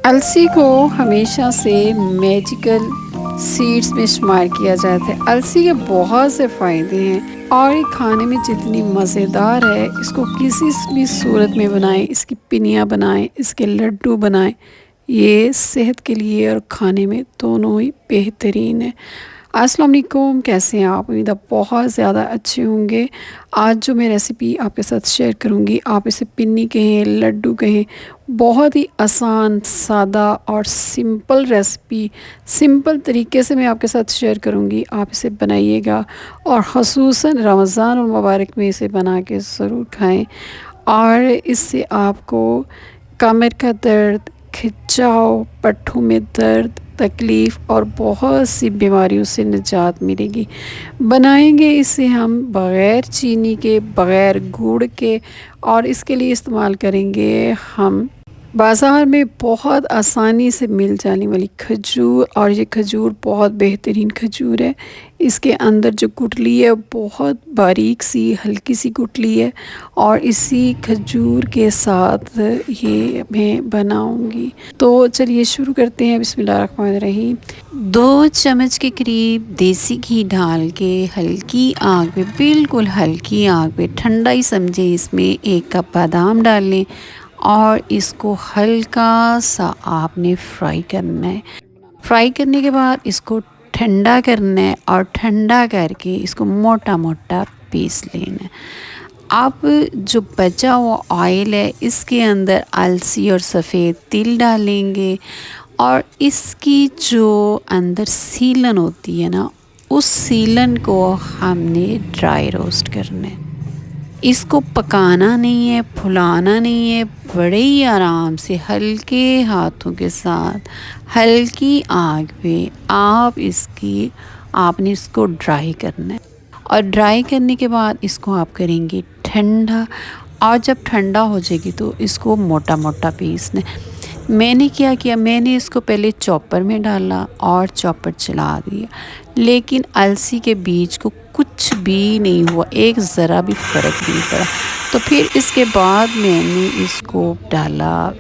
अलसी को हमेशा से मैजिकल सीड्स में शुमार किया जाता है। अलसी के बहुत से फ़ायदे हैं और ये खाने में जितनी मज़ेदार है, इसको किसी भी सूरत में बनाएं, इसकी पिनिया बनाएं, इसके लड्डू बनाएं, ये सेहत के लिए और खाने में दोनों ही बेहतरीन है। अस्सलाम वालेकुम, कैसे हैं आप? उम्मीद है बहुत ज़्यादा अच्छे होंगे। आज जो मैं रेसिपी आपके साथ शेयर करूंगी, आप इसे पिन्नी कहें, लड्डू कहें, बहुत ही आसान, सादा और सिंपल रेसिपी, सिंपल तरीके से मैं आपके साथ शेयर करूंगी। आप इसे बनाइएगा और ख़ुसूसन रमज़ान और मुबारक में इसे बना के ज़रूर खाएं और इससे आपको कमर का दर्द, खिंचाव, पट्ठों में दर्द, तकलीफ़ और बहुत सी बीमारियों से निजात मिलेगी। बनाएंगे इसे हम बग़ैर चीनी के, बग़ैर गुड़ के और इसके लिए इस्तेमाल करेंगे हम बाज़ार में बहुत आसानी से मिल जाने वाली खजूर। और ये खजूर बहुत बेहतरीन खजूर है। इसके अंदर जो गुठली है बहुत बारीक सी, हल्की सी गुठली है और इसी खजूर के साथ ये मैं बनाऊंगी। तो चलिए शुरू करते हैं। बिस्मिल्लाहिर्रहमानिर्रहीम। 2 चम्मच के करीब देसी घी डाल के हल्की आग पे, बिल्कुल हल्की आग पे, ठंडा ही समझे, इसमें 1 कप बादाम डाल लें और इसको हल्का सा आपने फ्राई करना है। फ्राई करने के बाद इसको ठंडा करना है और ठंडा करके इसको मोटा मोटा पीस लेना है। अब जो बचा हुआ ऑयल है, इसके अंदर अलसी और सफ़ेद तिल डालेंगे और इसकी जो अंदर सीलन होती है ना, उस सीलन को हमने ड्राई रोस्ट करना है। इसको पकाना नहीं है, फुलाना नहीं है, बड़े ही आराम से हल्के हाथों के साथ हल्की आग पे आपने इसको ड्राई करना है। और ड्राई करने के बाद इसको आप करेंगे ठंडा और जब ठंडा हो जाएगी तो इसको मोटा मोटा पीसना है। मैंने क्या किया, मैंने इसको पहले चॉपर में डाला और चॉपर चला दिया, लेकिन अलसी के बीज को कुछ भी नहीं हुआ, एक ज़रा भी फ़र्क नहीं पड़ा। तो फिर इसके बाद मैंने इसको डाला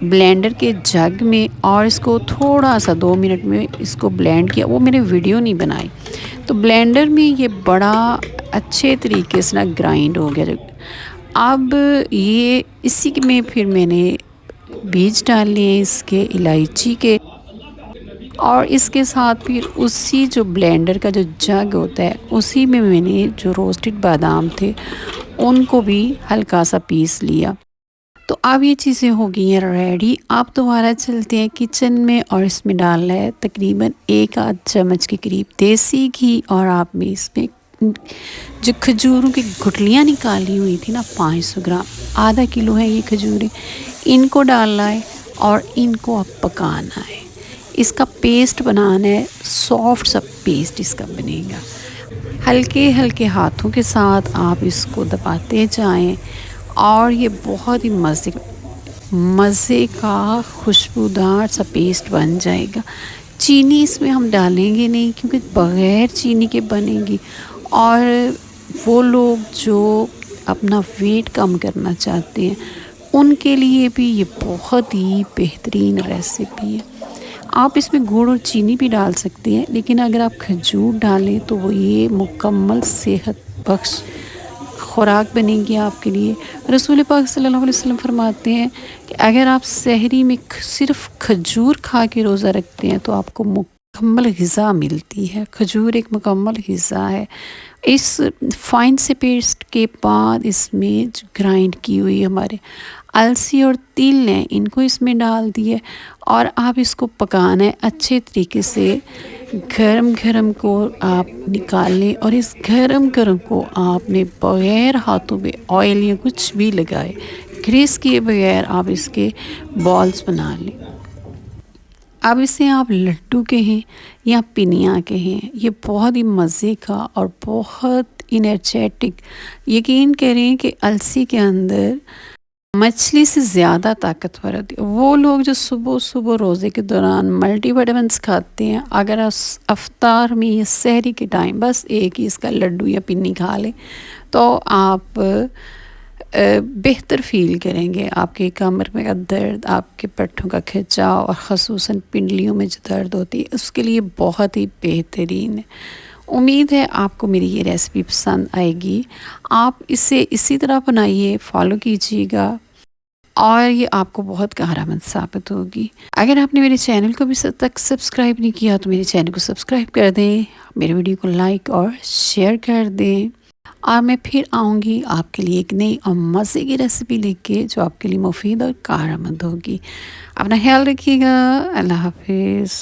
ब्लेंडर के जग में और इसको थोड़ा सा 2 मिनट में इसको ब्लेंड किया। वो मैंने वीडियो नहीं बनाई। तो ब्लेंडर में ये बड़ा अच्छे तरीके से ना ग्राइंड हो गया। अब ये इसी में फिर मैंने बीज डाल लिए इसके, इलायची के, और इसके साथ फिर उसी जो ब्लेंडर का जो जग होता है उसी में मैंने जो रोस्टेड बादाम थे उनको भी हल्का सा पीस लिया। तो अब ये चीज़ें हो गई हैं रेडी। आप दोबारा चलते हैं किचन में और इसमें डालना है तकरीबन 1 आध चम्मच के करीब देसी घी और आप में इसमें जो खजूरों की गुठलियाँ निकाली हुई थी ना, 500 ग्राम, आधा किलो है ये खजूरें, इनको डालना है और इनको अब पकाना है। इसका पेस्ट बनाना है, सॉफ्ट सा पेस्ट इसका बनेगा। हल्के हल्के हाथों के साथ आप इसको दबाते जाएं और ये बहुत ही मज़े का खुशबूदार सा पेस्ट बन जाएगा। चीनी इसमें हम डालेंगे नहीं क्योंकि बग़ैर चीनी के बनेगी और वो लोग जो अपना वेट कम करना चाहते हैं उनके लिए भी ये बहुत ही बेहतरीन रेसिपी है। आप इसमें गुड़ और चीनी भी डाल सकते हैं, लेकिन अगर आप खजूर डालें तो वो ये मुकम्मल सेहत बख्श खुराक बनेगी आपके लिए। रसूल पाक सल्लल्लाहु अलैहि वसल्लम फरमाते हैं कि अगर आप सहरी में सिर्फ़ खजूर खा के रोज़ा रखते हैं तो आपको मुकम्मल ग़िज़ा मिलती है। खजूर एक मुकम्मल ग़िज़ा है। इस फाइन से पेस्ट के बाद इसमें ग्राइंड की हुई हमारे अलसी और तिल ने, इनको इसमें डाल दिए और आप इसको पकाना है अच्छे तरीके से। गरम गरम को आप निकाल लें और इस गरम गरम को आपने बग़ैर हाथों में ऑयल या कुछ भी लगाए, ग्रीस किए बगैर आप इसके बॉल्स बना लें। अब इसे आप लड्डू कहें या पिनिया कहें, ये बहुत ही मज़े का और बहुत इनर्जेटिक, यकीन करें कि अलसी के अंदर मछली से ज़्यादा ताकतवर होती है। वो लोग जो सुबह सुबह रोज़े के दौरान मल्टीविटामिन्स खाते हैं, अगर अफ्तार में या सहरी के टाइम बस एक ही इसका लड्डू या पिन्नी खा लें तो आप बेहतर फ़ील करेंगे। आपके कमर में का दर्द, आपके पट्ठों का खिंचाव और ख़ुसूसन पिंडलियों में जो दर्द होती है, उसके लिए बहुत ही बेहतरीन है। उम्मीद है आपको मेरी ये रेसिपी पसंद आएगी। आप इसे इसी तरह बनाइए, फ़ॉलो कीजिएगा और ये आपको बहुत कारआमद साबित होगी। अगर आपने मेरे चैनल को भी तक सब्सक्राइब नहीं किया तो मेरे चैनल को सब्सक्राइब कर दें, मेरे वीडियो को लाइक और शेयर कर दें। और मैं फिर आऊँगी आपके लिए एक नई और मज़े की रेसिपी लेके जो आपके लिए मुफीद और कारआमद होगी। अपना ख्याल रखिएगा। अल्लाह हाफिज़।